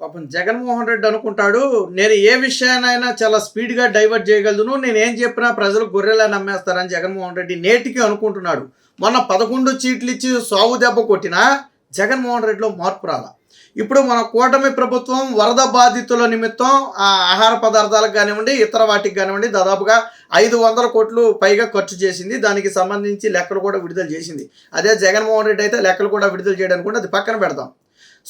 పాపం జగన్మోహన్ రెడ్డి అనుకుంటాడు, నేను ఏ విషయాన్నైనా చాలా స్పీడ్గా డైవర్ట్ చేయగలను, నేను ఏం చెప్పినా ప్రజలు గొర్రెలా నమ్మేస్తారని జగన్మోహన్ రెడ్డి నేటికి అనుకుంటున్నాడు. మొన్న 11 చీట్లు ఇచ్చి సాగు దెబ్బ కొట్టినా జగన్మోహన్ రెడ్డిలో మార్పు రాల. ఇప్పుడు మన కూటమి ప్రభుత్వం వరద బాధితుల నిమిత్తం ఆహార పదార్థాలకు కానివ్వండి, ఇతర వాటికి కానివ్వండి దాదాపుగా 500 కోట్లు పైగా ఖర్చు చేసింది. దానికి సంబంధించి లెక్కలు కూడా విడుదల చేసింది. అదే జగన్మోహన్ రెడ్డి అయితే లెక్కలు కూడా విడుదల చేయడానికి కూడా అది పక్కన పెడదాం.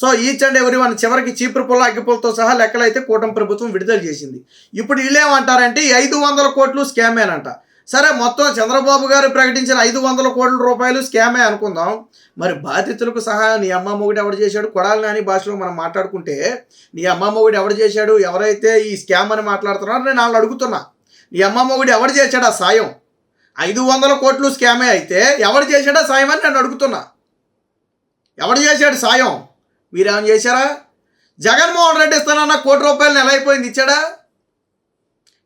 So each and every one చివరికి చీపురు పుల్ల అగ్గిపుల్లతో సహా లెక్కలైతే కూటమి ప్రభుత్వం విడుదల చేసింది. ఇప్పుడు వీళ్ళేమంటారంటే 500 కోట్లు స్కామేనంట. సరే, మొత్తం చంద్రబాబు గారు ప్రకటించిన 500 కోట్ల రూపాయలు స్కామే అనుకుందాం. మరి బాధితులకు సహా నీ అమ్మ మొగుడు ఎవడు చేశాడు, కొడాలి నాని భాషలో మనం మాట్లాడుకుంటే నీ అమ్మ మొగుడు ఎవడు చేశాడు, ఎవరైతే ఈ స్కామ్ అని మాట్లాడుతున్నారో నేను వాళ్ళు అడుగుతున్నా. నీ అమ్మ మొగుడు ఎవడు చేశాడు ఆ సాయం? 500 కోట్లు స్కామే అయితే ఎవడు చేశాడా సాయం అని నేను అడుగుతున్నా. ఎవడు చేశాడు సాయం? మీరేమైనా చేశారా? జగన్మోహన్ రెడ్డి ఇస్తానన్న ₹1 నెల అయిపోయింది, ఇచ్చాడా?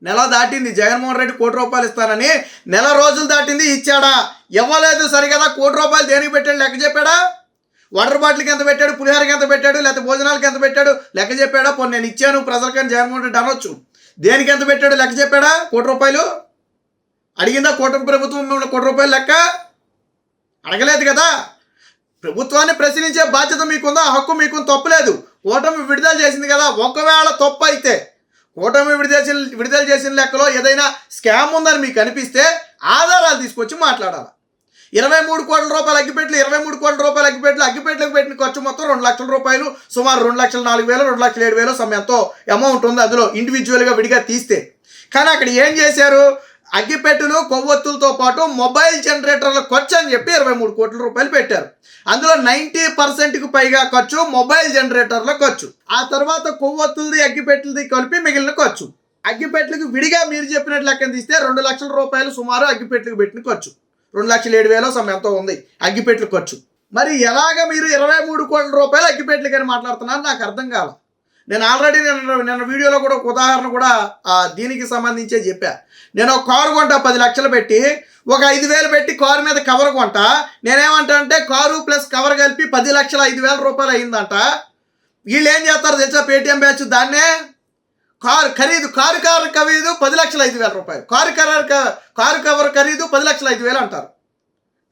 నెల దాటింది. జగన్మోహన్ రెడ్డి ₹1 ఇస్తానని నెల రోజులు దాటింది, ఇచ్చాడా? ఇవ్వలేదు. సరిగదా ₹1 దేనికి పెట్టాడు లెక్క చెప్పాడా? వాటర్ బాటిల్కి ఎంత పెట్టాడు, పులిహోరకి ఎంత పెట్టాడు, లేకపోతే భోజనాలకి ఎంత పెట్టాడు లెక్క చెప్పాడా? పోనీ నేను ఇచ్చాను ప్రజలకని జగన్మోహన్ రెడ్డి అనొచ్చు. దేనికి ఎంత పెట్టాడు లెక్క చెప్పాడా? ₹1 అడిగిందా కూటమి ప్రభుత్వం ₹1 లెక్క? అడగలేదు కదా. ప్రభుత్వాన్ని ప్రశ్నించే బాధ్యత మీకుందా, హక్కు మీకు, తప్పులేదు. కూటమి విడుదల చేసింది కదా. ఒకవేళ తప్పు అయితే కూటమి విడుదల చేసిన లెక్కలో ఏదైనా స్కామ్ ఉందని మీకు అనిపిస్తే ఆధారాలు తీసుకొచ్చి మాట్లాడాలి. 23 కోట్ల రూపాయలు అగ్గిపెట్లు, 23 కోట్ల రూపాయలు అగ్గిపెట్లకు పెట్టిన ఖర్చు మొత్తం ₹2 లక్షల, సుమారు 2,04,000, 2,07,000 ఎంతో అమౌంట్ ఉంది అందులో ఇండివిజువల్గా విడిగా తీస్తే. కానీ అక్కడ ఏం చేశారు? అగ్గిపెట్టులు, కొవ్వొత్తులతో పాటు మొబైల్ జనరేటర్ల ఖర్చు అని చెప్పి 23 కోట్ల రూపాయలు పెట్టారు. అందులో 90%కు పైగా ఖర్చు మొబైల్ జనరేటర్ల ఖర్చు. ఆ తర్వాత కొవ్వొత్తులది, అగ్గిపెట్టులది కలిపి మిగిలిన ఖర్చు. అగ్గిపెట్లకు విడిగా మీరు చెప్పినట్లు లెక్కన తీస్తే ₹2 లక్షల సుమారు అగ్గిపెట్లకు పెట్టిన ఖర్చు. 2,07,000 ఎంతో ఉంది అగ్గిపెట్ల ఖర్చు. మరి ఎలాగ మీరు 23 కోట్ల రూపాయలు అగ్గిపెట్లకి అని మాట్లాడుతున్నారు? నాకు అర్థం కాల. నేను ఆల్రెడీ నిన్న వీడియోలో కూడా ఒక ఉదాహరణ కూడా దీనికి సంబంధించే చెప్పా. నేను ఒక కారు కొంటా 10 లక్షలు పెట్టి, ఒక 5,000 పెట్టి కారు మీద కవర్ కొంటా. నేనేమంటా అంటే కారు ప్లస్ కవర్ కలిపి 10,05,000 రూపాయలు అయిందంట. వీళ్ళు ఏం చేస్తారు తెలుసా? పేటీఎం బ్యాచ్ దాన్నే కారు ఖరీదు 10,05,000 రూపాయలు. కారు కవర్ ఖరీదు 10,05,000 అంటారు.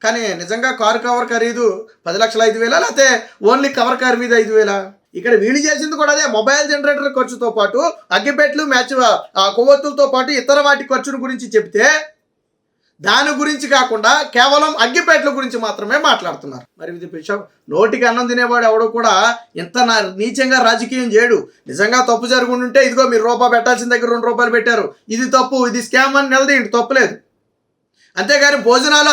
కానీ నిజంగా కారు కవర్ ఖరీదు 10,05,000 లేకపోతే ఓన్లీ కవర్ కారు మీద 5,000? ఇక్కడ వీళ్ళు చేసింది కూడా అదే. మొబైల్ జనరేటర్ ఖర్చుతో పాటు అగ్గిపెట్లు, కొవ్వొత్తులతో పాటు ఇతర వాటి ఖర్చుల గురించి చెప్తే దాని గురించి కాకుండా కేవలం అగ్గిపెట్ల గురించి మాత్రమే మాట్లాడుతున్నారు. మరి ఇది నోటికి అన్నం తినేవాడు ఎవడో కూడా ఇంత నీచంగా రాజకీయం చేయడు. నిజంగా తప్పు జరుగుంటే ఇదిగో మీరు ₹1 పెట్టాల్సిన దగ్గర ₹2 పెట్టారు, ఇది తప్పు, ఇది స్కామ్ అని నిలదీయండి, తప్పులేదు. అంతేగాని భోజనాలు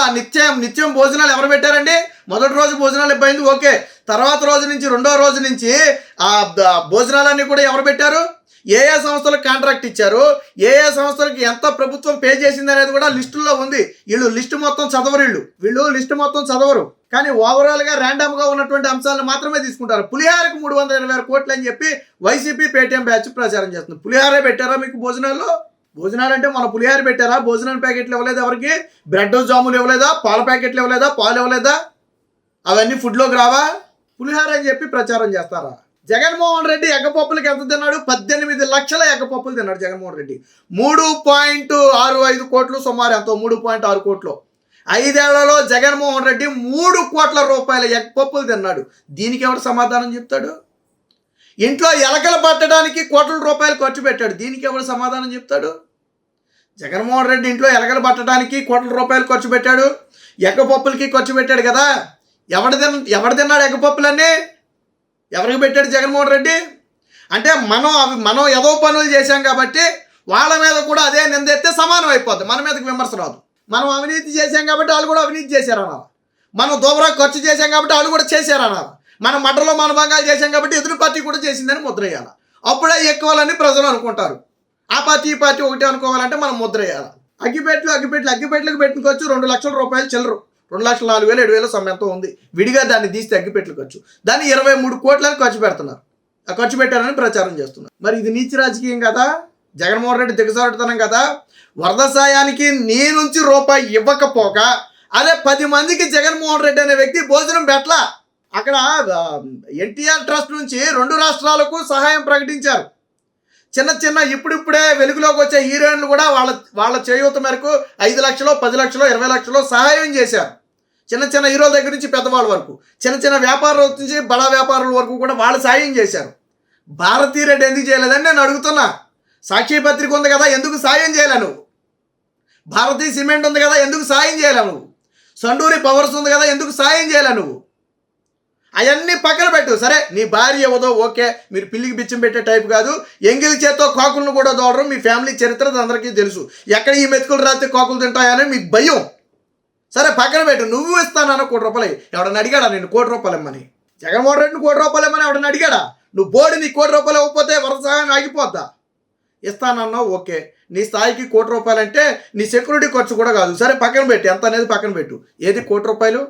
నిత్యం భోజనాలు ఎవరు పెట్టారండి? మొదటి రోజు భోజనాలు ఇబ్బంది ఓకే, తర్వాత రోజు నుంచి రెండో రోజు నుంచి భోజనాలన్నీ కూడా ఎవరు పెట్టారు? ఏ సంస్థలకు కాంట్రాక్ట్ ఇచ్చారు, ఏ సంస్థలకు ఎంత ప్రభుత్వం పే చేసింది అనేది కూడా లిస్టుల్లో ఉంది. వీళ్ళు లిస్టు మొత్తం చదవరు. కానీ ఓవరాల్గా ర్యాండమ్గా ఉన్నటువంటి అంశాలను మాత్రమే తీసుకుంటారు. పులిహారకు 320 కోట్లు అని చెప్పి వైసీపీ పేటీఎం బ్యాచ్ ప్రచారం చేస్తుంది. పులిహారే పెట్టారా మీకు భోజనాల్లో? భోజనాలంటే మన పులిహార పెట్టారా? భోజనాల ప్యాకెట్లు ఇవ్వలేదు ఎవరికి? బ్రెడ్ జాములు ఇవ్వలేదా? పాల ప్యాకెట్లు ఇవ్వలేదా? పాలు ఇవ్వలేదా? అవన్నీ ఫుడ్లోకి రావా? పులిహార అని చెప్పి ప్రచారం చేస్తారా? జగన్మోహన్ రెడ్డి ఎగ్గపప్పులకి ఎంత తిన్నాడు? 18 లక్షల ఎగ్గపప్పులు తిన్నాడు జగన్మోహన్ రెడ్డి. 3.65 కోట్లు సుమారు, ఎంతో 3.6 కోట్లు. 5 ఏళ్లలో జగన్మోహన్ రెడ్డి 3 కోట్ల రూపాయల ఎగ్గపప్పులు తిన్నాడు. దీనికి ఎవరు సమాధానం చెప్తాడు? ఇంట్లో ఎలకలు పట్టడానికి కోట్ల రూపాయలు ఖర్చు పెట్టాడు. దీనికి ఎవరు సమాధానం చెప్తాడు? జగన్మోహన్ రెడ్డి ఇంట్లో ఎలకలు పట్టడానికి కోట్ల రూపాయలు ఖర్చు పెట్టాడు, ఎగ్గపప్పులకి ఖర్చు పెట్టాడు కదా. ఎవడు తిన్నాడు ఎగ్గపప్పులన్నీ? ఎవరికి పెట్టాడు జగన్మోహన్ రెడ్డి? అంటే మనం ఏదో పనులు చేశాం కాబట్టి వాళ్ళ మీద కూడా అదే నిందెత్తే సమానం అయిపోద్ది, మన మీదకి విమర్శ రాదు. మనం అవినీతి చేశాం కాబట్టి వాళ్ళు కూడా అవినీతి చేశారన్నారు. మనం దోబరా ఖర్చు చేశాం కాబట్టి వాళ్ళు కూడా చేశారన్నారు. మనం మటర్లో మనభంగాలు చేశాం కాబట్టి ఎదురు పార్టీ కూడా చేసిందని ముద్ర వేయాలి. అప్పుడే ఎక్కువాలని ప్రజలు అనుకుంటారు. ఆ పార్టీ ఈ పార్టీ ఒకటి అనుకోవాలంటే మనం ముద్ర వేయాలి. అగ్గిపెట్లకు పెట్టిన ఖర్చు ₹2 లక్షల చిల్లరు, 2,04,000 ఎంతో ఉంది. విడిగా దాన్ని తీస్తే అగ్గిపెట్లు ఖర్చు, దాన్ని 23 కోట్లని ఖర్చు పెడుతున్నారు. ఆ ఖర్చు పెట్టారని ప్రచారం చేస్తున్నారు. మరి ఇది నీచ రాజకీయం కదా, జగన్మోహన్ రెడ్డి దిగజారుడుతనం కదా. వరద సాయానికి నీ నుంచి ₹1 ఇవ్వకపోగా అదే 10 మందికి జగన్మోహన్ రెడ్డి అనే వ్యక్తి భోజనం పెట్టలా. అక్కడ ఎన్టీఆర్ ట్రస్ట్ నుంచి 2 రాష్ట్రాలకు సహాయం ప్రకటించారు. చిన్న చిన్న ఇప్పుడిప్పుడే వెలుగులోకి వచ్చే హీరోయిన్లు కూడా వాళ్ళ చేయూత మేరకు 5 లక్షలు 10 లక్షలు 20 లక్షలు సహాయం చేశారు. చిన్న చిన్న హీరోల దగ్గర నుంచి పెద్దవాళ్ళ వరకు, చిన్న చిన్న వ్యాపారుల నుంచి బడా వ్యాపారుల వరకు కూడా వాళ్ళు సాయం చేశారు. భారతీ రెడ్డి ఎందుకు చేయలేదని నేను అడుగుతున్నా. సాక్షి పత్రిక ఉంది కదా, ఎందుకు సాయం చేయలే నువ్వు? భారతీ సిమెంట్ ఉంది కదా, ఎందుకు సాయం చేయలే నువ్వు? సండూరి పవర్స్ ఉంది కదా, ఎందుకు సాయం చేయలే నువ్వు? అవన్నీ పక్కన పెట్టు. సరే, నీ భార్య ఇవ్వదో ఓకే, మీరు పిల్లికి బిచ్చం పెట్టే టైప్ కాదు. ఎంగిలి చేత్తో కాకులను కూడా దోడరు. మీ ఫ్యామిలీ చరిత్ర అందరికీ తెలుసు. ఎక్కడ ఈ మెతుకులు రాస్తే కాకులు తింటాయని మీకు భయం. సరే, పక్కన పెట్టు. నువ్వు ఇస్తానన్న ₹1 ఎవడన్నా అడిగాడా నేను ₹1 ఇమ్మని? జగన్మోహన్ రెడ్డిని ₹1 ఇమ్మని ఎవడన్నా అడిగాడా? నువ్వు బోర్డు నీ ₹1 ఇవ్వకపోతే వరద సహాయం ఆగిపోద్దా? ఇస్తానన్నావు ఓకే, నీ స్థాయికి ₹1 అంటే నీ సెక్యూరిటీ ఖర్చు కూడా కాదు. సరే, పక్కన పెట్టు. ఎంత అనేది పక్కన పెట్టు. ఏది ₹1?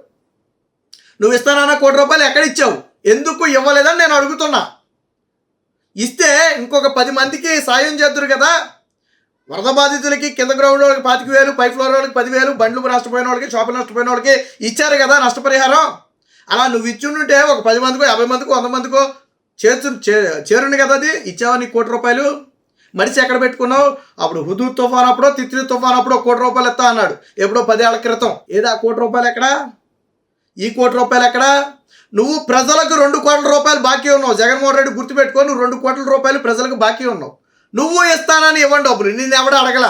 నువ్వు ఇస్తానన్న ₹1 ఎక్కడ ఇచ్చావు? ఎందుకు ఇవ్వలేదని నేను అడుగుతున్నా. ఇస్తే ఇంకొక 10 మందికి సాయం చేద్దరు కదా. వరద బాధితులకి కింద గ్రౌండ్ వాళ్ళకి 25,000, పై ఫ్లోర్ వాళ్ళకి 10,000, బండ్లు నష్టపోయిన వాళ్ళకి, షాపులు నష్టపోయిన వాళ్ళకి ఇచ్చారు కదా నష్టపరిహారం. అలా నువ్వు ఇచ్చుంటే ఒక 10 మందికో 50 మందికో 100 మందికో చేరుంది కదా. అది ఇచ్చావా నీ ₹1? మడిచి ఎక్కడ పెట్టుకున్నావు? అప్పుడు హుదూద్ తుఫాన్ అప్పుడో, తిత్లీ తుఫాన్ అప్పుడో ₹1 ఇస్తా అన్నాడు, ఎప్పుడో 10 ఏళ్ల క్రితం. ఏదా ₹1 ఎక్కడా? ఈ ₹1 ఎక్కడా? నువ్వు ప్రజలకు ₹2 బాకీ ఉన్నావు. జగన్మోహన్ రెడ్డి గుర్తుపెట్టుకో, నువ్వు ₹2 ప్రజలకు బాకీ ఉన్నావు. నువ్వు ఇస్తానని ఇవ్వని డబ్బులు నిన్నెవడ అడగల.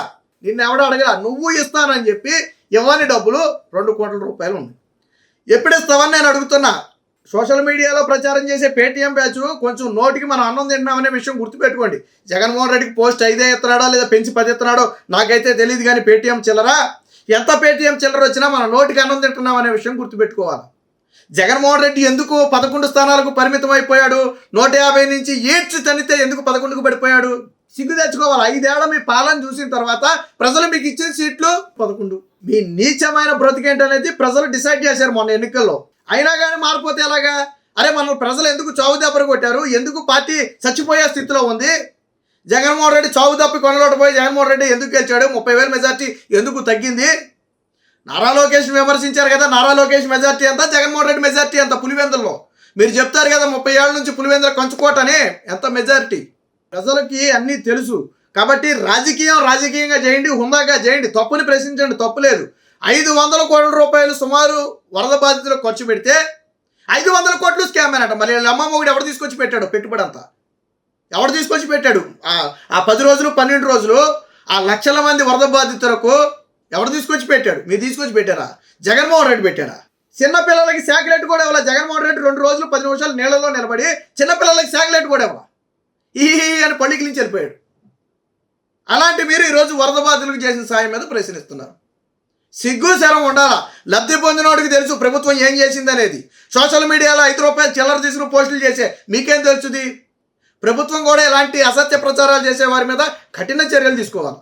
నువ్వు ఇస్తానని చెప్పి ఇవ్వని డబ్బులు ₹2 ఉంది. ఎప్పుడు ఇస్తావని నేను అడుగుతున్నా. సోషల్ మీడియాలో ప్రచారం చేసే పేటీఎం బ్యాచ్ కొంచెం నోటికి మనం అన్నం తింటున్నామనే విషయం గుర్తుపెట్టుకోండి. జగన్మోహన్ రెడ్డికి పోస్ట్ 5 ఎత్తున్నాడో లేదా పెంచి 10 ఎత్తున్నాడో నాకైతే తెలియదు, కానీ పేటీఎం చిల్లరా ఎంత పేటీఎం చిల్లర వచ్చినా మన నోటికి అన్నం తింటున్నాం అనే విషయం గుర్తుపెట్టుకోవాలి. జగన్మోహన్ రెడ్డి ఎందుకు 11 స్థానాలకు పరిమితం అయిపోయాడు? 150 నుంచి ఏడ్చి తనితే ఎందుకు 11కు పడిపోయాడు? సిగ్గు తెచ్చుకోవాలి. 5 ఏళ్ల మీ పాలన చూసిన తర్వాత ప్రజలు మీకు ఇచ్చిన సీట్లు 11. మీ నీచమైన బ్రతికేంటనేది ప్రజలు డిసైడ్ చేశారు మొన్న ఎన్నికల్లో. అయినా కానీ మారిపోతే ఎలాగా? అరే, మన ప్రజలు ఎందుకు చావు దెబ్బలు కొట్టారు? ఎందుకు పార్టీ చచ్చిపోయే స్థితిలో ఉంది? జగన్మోహన్ రెడ్డి చావు తప్పి కొనలోటపోయి జగన్మోహన్ రెడ్డి ఎందుకు గెలిచాడు? 30,000 మెజార్టీ ఎందుకు తగ్గింది? నారా లోకేష్ విమర్శించారు కదా, నారా లోకేష్ మెజార్టీ ఎంత, జగన్మోహన్ రెడ్డి మెజార్టీ ఎంత? పులివెందుల్లో మీరు చెప్తారు కదా 30 ఏళ్ళ నుంచి పులివెందుల కంచుకోటని, ఎంత మెజార్టీ? ప్రజలకి అన్నీ తెలుసు. కాబట్టి రాజకీయంగా చేయండి, హుందాగా చేయండి, తప్పుని ప్రశ్నించండి, తప్పు లేదు. 500 కోట్ల రూపాయలు సుమారు వరద బాధితులకు ఖర్చు పెడితే 500 కోట్లు స్కామ్ అనట. మరి అమ్మమ్మ ఒకటి ఎవరు తీసుకొచ్చి పెట్టాడు? పెట్టుబడి అంతా ఎవరు తీసుకొచ్చి పెట్టాడు? ఆ 10 రోజులు 12 రోజులు ఆ లక్షల మంది వరద బాధితులకు ఎవరు తీసుకొచ్చి పెట్టాడు? మీరు తీసుకొచ్చి పెట్టారా? జగన్మోహన్ రెడ్డి పెట్టారా? చిన్నపిల్లలకి శాక్లెట్ కూడా ఇవ్వాలి. జగన్మోహన్ రెడ్డి 2 రోజులు 10 నిమిషాలు నీళ్ళలో నిలబడి చిన్నపిల్లలకి శాక్లెట్ కూడా ఇవ్వాలి. ఈ అని పళ్ళికి నుంచి వెళ్ళిపోయాడు. అలాంటి మీరు ఈరోజు వరద బాధితులకు చేసిన సాయం మీద ప్రశ్నిస్తున్నారు. సిగ్గు శరం ఉండాలా. లబ్ధి పొందినోడికి తెలుసు ప్రభుత్వం ఏం చేసింది అనేది. సోషల్ మీడియాలో ₹5 చిల్లర తీసుకుని పోస్టులు చేసే మీకేం తెలుస్తుంది? ప్రభుత్వం కూడా ఇలాంటి అసత్య ప్రచారాలు చేసే వారి మీద కఠిన చర్యలు తీసుకోవాలి.